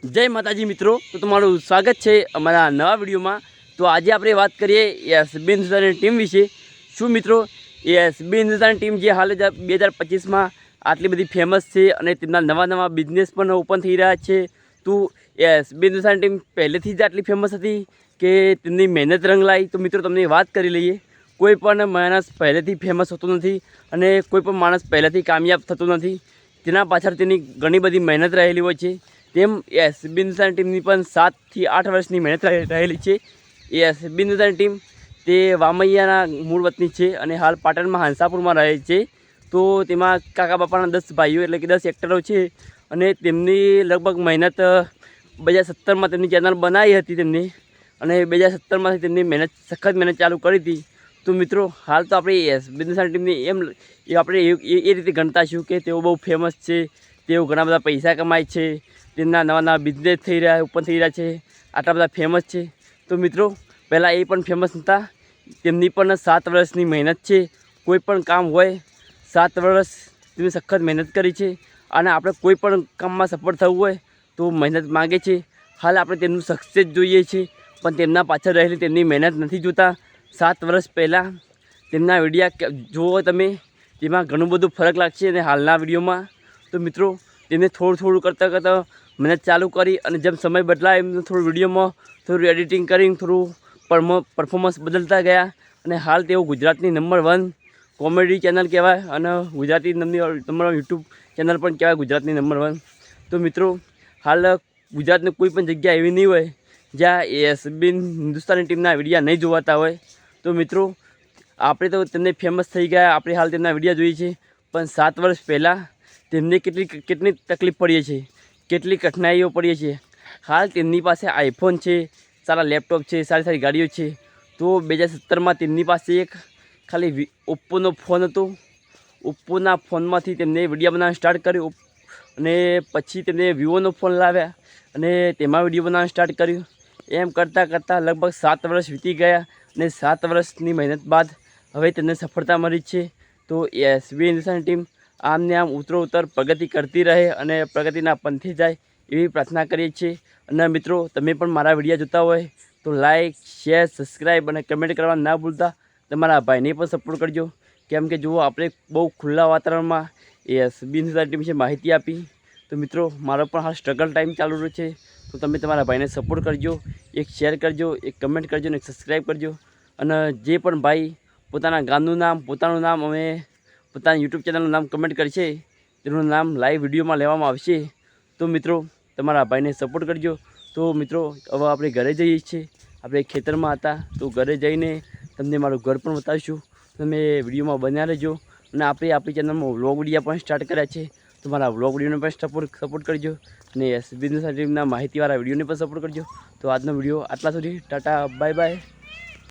जय माताजी मित्रों, तो તમારું સ્વાગત છે અમારા નવા વિડીયોમાં। તો આજે આપણે વાત કરીએ એસબી હિન્દુસ્તાની ટીમ વિશે। શું મિત્રો, એસબી હિન્દુસ્તાની ટીમ જે હાલ 2025માં આટલી બધી ફેમસ છે અને તેમના નવા નવા બિઝનેસ પણ ઓપન થઈ રહ્યા છે। તો એસબી હિન્દુસ્તાની ટીમ પહેલેથી જ આટલી ફેમસ હતી કે તેમની મહેનત રંગ લાવી? તો મિત્રો તમને વાત કરી લઈએ। કોઈ પણ માણસ પહેલેથી ફેમસ હોતો નથી અને કોઈ પણ માણસ પહેલેથી કામયાબ થતો નથી। તેના પાછળ તેની ઘણી બધી મહેનત રહેલી હોય છે। તેમ એસબી હિન્દુસ્તાની ટીમની પણ 7 થી 8 વર્ષની મહેનત રહેલી છે। એ એસબી હિન્દુસ્તાની ટીમ તે વામૈયાના મૂળ વતની છે અને હાલ પાટણમાં હંસાપુરમાં રહે છે। તો તેમાં કાકા બાપાના 10 ભાઈઓ એટલે કે 10 એક્ટરો છે અને તેમની લગભગ મહેનત 2017માં તેમની ચેનલ બનાવી હતી તેમની, અને 2017માંથી તેમની મહેનત સખત મહેનત ચાલુ કરી હતી। તો મિત્રો, હાલ તો આપણે એસબી હિન્દુસ્તાની ટીમની આપણે એ રીતે ગણતા છું કે તેઓ બહુ ફેમસ છે, તેઓ ઘણા બધા પૈસા કમાય છે, તેમના નવા નવા બિઝનેસ થઈ રહ્યા ઓપન થઈ રહ્યા છે, આટલા બધા ફેમસ છે। તો મિત્રો, પહેલાં એ પણ ફેમસ નહોતા, તેમની પણ 7 વર્ષની મહેનત છે। કોઈ પણ કામ હોય 7 વર્ષ તેમની સખત મહેનત કરી છે, અને આપણે કોઈ પણ કામમાં સફળ થવું હોય તો મહેનત માગે છે। હાલ આપણે તેમનું સક્સેસ જોઈએ છીએ, પણ તેમના પાછળ રહેલી તેમની મહેનત નથી જોતા। 7 વર્ષ પહેલાં તેમના વિડીયા જુઓ તમે, તેમાં ઘણું બધું ફરક લાગશે અને હાલના વિડીયોમાં। તો મિત્રો, તેમને થોડું કરતાં મહેનત ચાલુ કરી, અને જેમ સમય બદલાય એમ થોડું વિડીયોમાં થોડું એડિટિંગ કરી થોડું પરફોર્મન્સ બદલતા ગયા, અને હાલ તેઓ ગુજરાતની નંબર 1 કોમેડી ચેનલ કહેવાય, અને ગુજરાતી નંબર યુટ્યુબ ચેનલ પણ કહેવાય ગુજરાતની નંબર 1। તો મિત્રો, હાલ ગુજરાતની કોઈ પણ જગ્યા એવી નહીં હોય જ્યાં એસબી હિન્દુસ્તાની ટીમના વિડીયા નહીં જોવાતા હોય। તો મિત્રો, આપણે તો તેમને ફેમસ થઈ ગયા, આપણે હાલ તેમના વિડીયા જોઈએ છે, પણ 7 વર્ષ પહેલાં તેમને કેટલી તકલીફ પડીએ છે, કેટલી કઠિનાઈઓ પડીએ છે। હાલ તેમની પાસે આઈફોન છે, સારા લેપટોપ છે, સારી ગાડીઓ છે। તો 2017માં તેમની પાસે એક ખાલી ઓપ્પોનો ફોન હતો। ઓપ્પોના ફોનમાંથી તેમને વિડીયો બનાવવાનું સ્ટાર્ટ કર્યું, અને પછી તેમને વિવોનો ફોન લાવ્યા અને તેમાં વિડીયો બનાવવાનું સ્ટાર્ટ કર્યું। એમ કરતાં લગભગ 7 વર્ષ વીતી ગયા, અને 7 વર્ષની મહેનત બાદ હવે તેમને સફળતા મળી છે। તો એસબી હિન્દુસ્તાની ટીમ આમને આમ ઉત્તરોત્તર પ્રગતિ કરતી રહે અને પ્રગતિના પંથે જાય એવી પ્રાર્થના કરીએ છીએ। અને મિત્રો, તમે પણ મારા વિડીયો જોતા હોય તો લાઇક, શેર, સબસ્ક્રાઈબ અને કમેન્ટ કરવા ના ભૂલતા। તમારા ભાઈને પણ સપોર્ટ કરજો, કેમ કે જુઓ, આપણે બહુ ખુલ્લા વાતાવરણમાં એસબી હિન્દુસ્તાની ટીમ વિશે માહિતી આપી। તો મિત્રો, મારો પણ હાલ સ્ટ્રગલ ટાઈમ ચાલુ રહ્યો છે, તો તમે તમારા ભાઈને સપોર્ટ કરજો, એક શેર કરજો, એક કમેન્ટ કરજો અને એક સબસ્ક્રાઈબ કરજો। અને જે પણ ભાઈ પોતાના ગામનું નામ, પોતાનું નામ અમે પોતાની યુટ્યુબ ચેનલનું નામ કમેન્ટ કરશે, તેનું નામ લાઈવ વિડીયોમાં લેવામાં આવશે। તો મિત્રો, તમારા ભાઈને સપોર્ટ કરજો। તો મિત્રો, હવે આપણે ઘરે જઈએ છીએ, આપણે ખેતરમાં હતા, તો ઘરે જઈને તમને મારું ઘર પણ બતાવીશું। તમે વિડીયોમાં બન્યા રહેજો, અને આપણે આપણી ચેનલમાં વ્લોગ વિડીયા પણ સ્ટાર્ટ કર્યા છે, તો મારા વ્લોગ વિડીયોને પણ સપોર્ટ કરજો, અને એસબી હિન્દુસ્તાની ટીમના માહિતીવાળા વિડીયોને પણ સપોર્ટ કરજો। તો આજનો વિડીયો આટલા સુધી, ટાટા, બાય બાય।